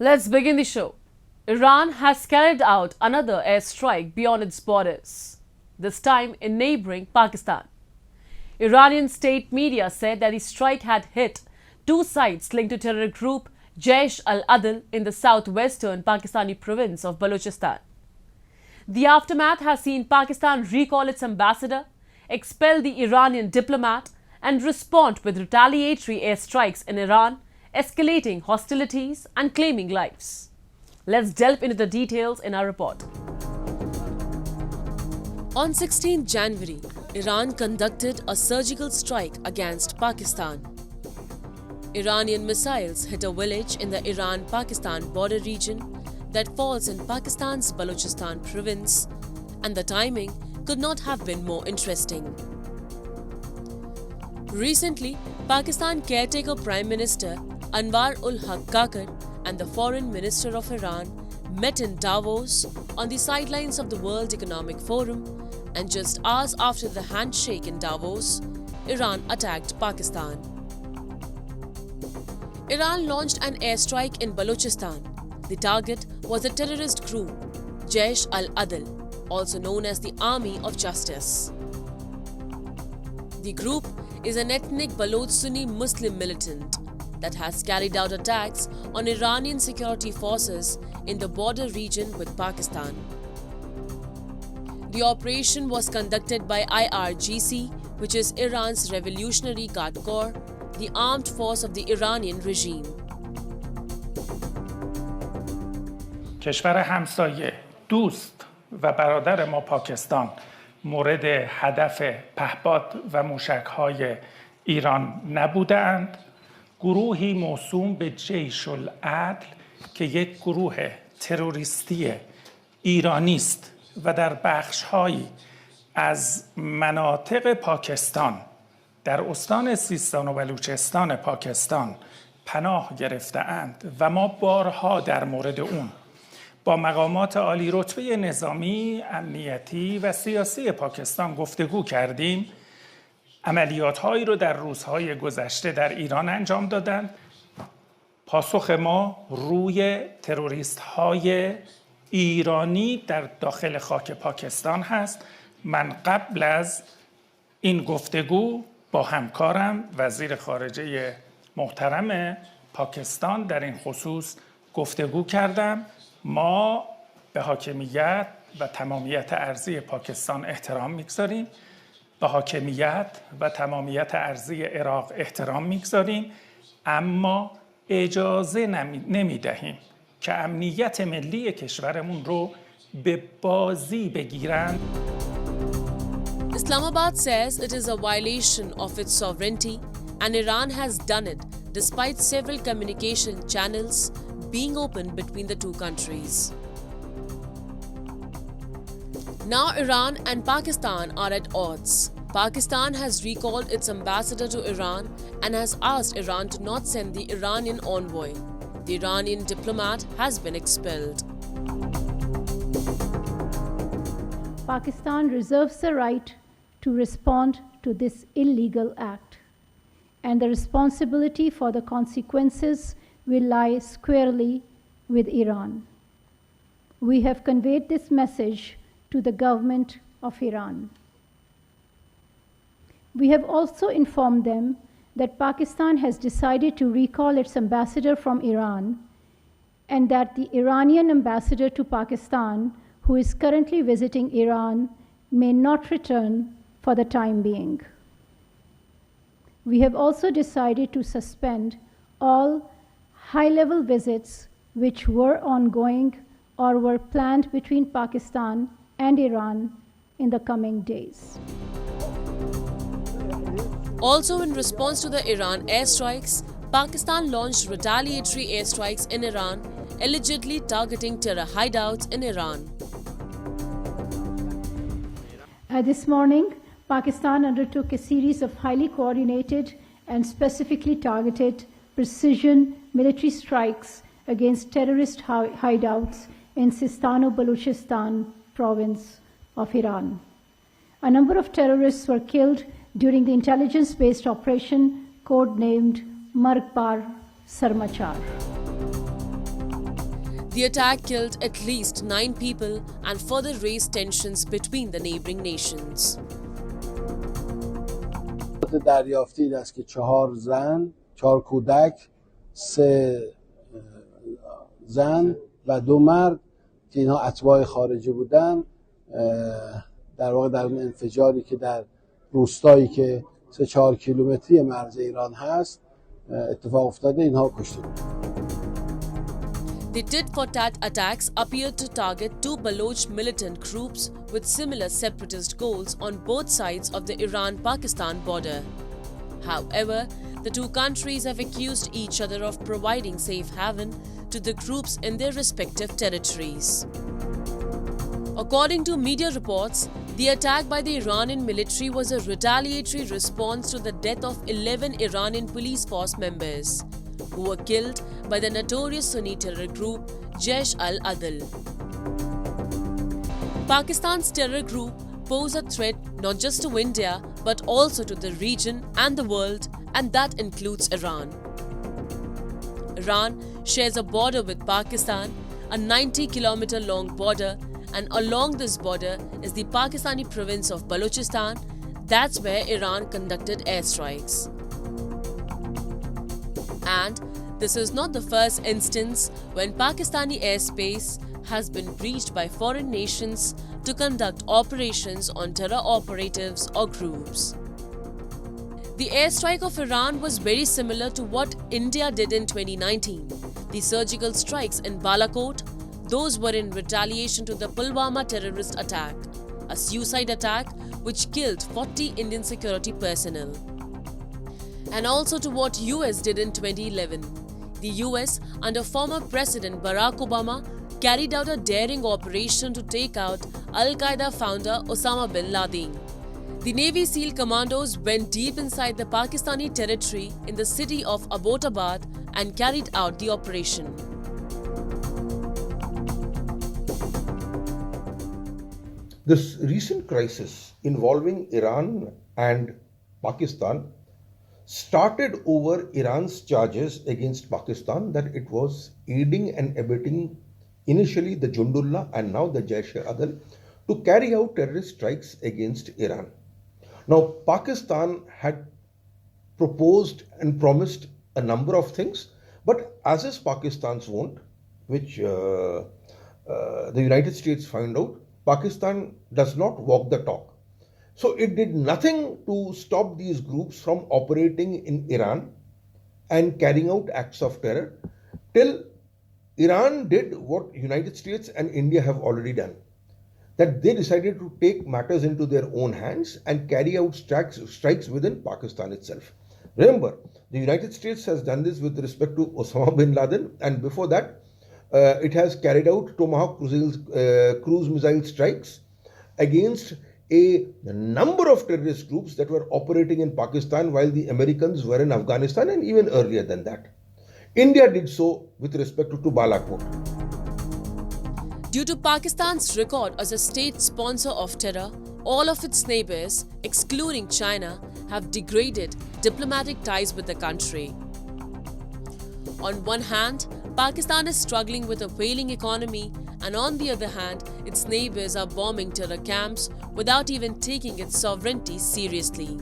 Let's begin the show. Iran has carried out another airstrike beyond its borders, this time in neighboring Pakistan. Iranian state media said that the strike had hit two sites linked to terror group Jaish-AL-Adal in the southwestern Pakistani province of Balochistan. The aftermath has seen Pakistan recall its ambassador, expel the Iranian diplomat, and respond with retaliatory airstrikes in Iran, escalating hostilities and claiming lives. Let's delve into the details in our report. On 16 January, Iran conducted a surgical strike against Pakistan. Iranian missiles hit a village in the Iran-Pakistan border region that falls in Pakistan's Balochistan province, and the timing could not have been more interesting. Recently, Pakistan caretaker Prime Minister Anwar-ul-Haq Kakar and the Foreign Minister of Iran met in Davos on the sidelines of the World Economic Forum, and just hours after the handshake in Davos, Iran attacked Pakistan. Iran launched an airstrike in Balochistan. The target was a terrorist group, Jaish-AL-Adal, also known as the Army of Justice. The group is an ethnic Baloch Sunni Muslim militant that has carried out attacks on Iranian security forces in the border region with Pakistan. The operation was conducted by IRGC, which is Iran's Revolutionary Guard Corps, the armed force of the Iranian regime. کشور همسایه، دوست و برادر ما پاکستان مورد هدف پهپاد و موشک‌های ایران نبودند. گروهی موسوم به جیش العدل که یک گروه تروریستی ایرانی است و در بخش‌هایی از مناطق پاکستان در استان سیستان و بلوچستان پاکستان پناه گرفته‌اند و ما بارها در مورد اون با مقامات عالی رتبه نظامی، امنیتی و سیاسی پاکستان گفتگو کردیم. عملیات‌هایی رو در روزهای گذشته در ایران انجام دادند. پاسخ ما روی تروریست‌های ایرانی در داخل خاک پاکستان هست. من قبل از این گفتگو با همکارم وزیر خارجه محترم پاکستان در این خصوص گفتگو کردم. ما به حاکمیت و تمامیت ارضی پاکستان احترام می‌گذاریم، به حاکمیت و تمامیت ارضی عراق احترام می‌گذاریم، اما اجازه نمی‌دهیم که امنیت ملی کشورمون رو به بازی بگیرند. Islamabad says it is a violation of its sovereignty, and Iran has done it despite several communication channels being opened between the two countries. Now Iran and Pakistan are at odds. Pakistan has recalled its ambassador to Iran and has asked Iran to not send the Iranian envoy. The Iranian diplomat has been expelled. Pakistan reserves the right to respond to this illegal act, and the responsibility for the consequences will lie squarely with Iran. We have conveyed this message to the government of Iran. We have also informed them that Pakistan has decided to recall its ambassador from Iran, and that the Iranian ambassador to Pakistan, who is currently visiting Iran, may not return for the time being. We have also decided to suspend all high-level visits which were ongoing or were planned between Pakistan and Iran in the coming days. Also, in response to the Iran airstrikes, Pakistan launched retaliatory airstrikes in Iran, allegedly targeting terror hideouts in Iran. This morning, Pakistan undertook a series of highly coordinated and specifically targeted precision military strikes against terrorist hideouts in Sistan-o-Balochistan province of Iran. A number of terrorists were killed during the intelligence-based operation codenamed Margbar Sarmachar. The attack killed at least 9 people and further raised tensions between the neighboring nations. دریافتی این است که 4 زن، 4 کودک، 3 زن و 2 مرد که اینها اتباع خارجی بودن در واقع در اون انفجاری که در روستایی که 3-4 کیلومتری مرز ایران هست اتفاق افتاده اینها کشته شدند. The tit-for-tat attacks appeared to target 2 Baloch militant groups with similar separatist goals on both sides of the Iran-Pakistan border. However, the two countries have accused each other of providing safe haven to the groups in their respective territories. According to media reports, the attack by the Iranian military was a retaliatory response to the death of 11 Iranian police force members, who were killed by the notorious Sunni terror group Jaish-AL-Adal. Pakistan's terror group pose a threat not just to India but also to the region and the world, and that includes Iran. Iran shares a border with Pakistan, a 90-kilometer long border, and along this border is the Pakistani province of Balochistan. That's where Iran conducted airstrikes. And this is not the first instance when Pakistani airspace has been breached by foreign nations to conduct operations on terror operatives or groups. The airstrike of Iran was very similar to what India did in 2019. The surgical strikes in Balakot, those were in retaliation to the Pulwama terrorist attack, a suicide attack which killed 40 Indian security personnel. And also to what US did in 2011. The US, under former President Barack Obama, carried out a daring operation to take out Al-Qaeda founder Osama bin Laden. The Navy SEAL commandos went deep inside the Pakistani territory in the city of Abbottabad and carried out the operation. This recent crisis involving Iran and Pakistan started over Iran's charges against Pakistan that it was aiding and abetting initially the Jundullah and now the Jaish-AL-Adal to carry out terrorist strikes against Iran. Now, Pakistan had proposed and promised a number of things, but as is Pakistan's wont, which the United States found out, Pakistan does not walk the talk. So it did nothing to stop these groups from operating in Iran and carrying out acts of terror till Iran did what United States and India have already done. That they decided to take matters into their own hands and carry out strikes within Pakistan itself. Remember, the United States has done this with respect to Osama bin Laden, and before that, it has carried out Tomahawk cruise missile strikes against a number of terrorist groups that were operating in Pakistan while the Americans were in Afghanistan and even earlier than that. India did so with respect to Balakot. Due to Pakistan's record as a state sponsor of terror, all of its neighbors, excluding China, have degraded diplomatic ties with the country. On one hand, Pakistan is struggling with a failing economy, and on the other hand, its neighbors are bombing terror camps without even taking its sovereignty seriously.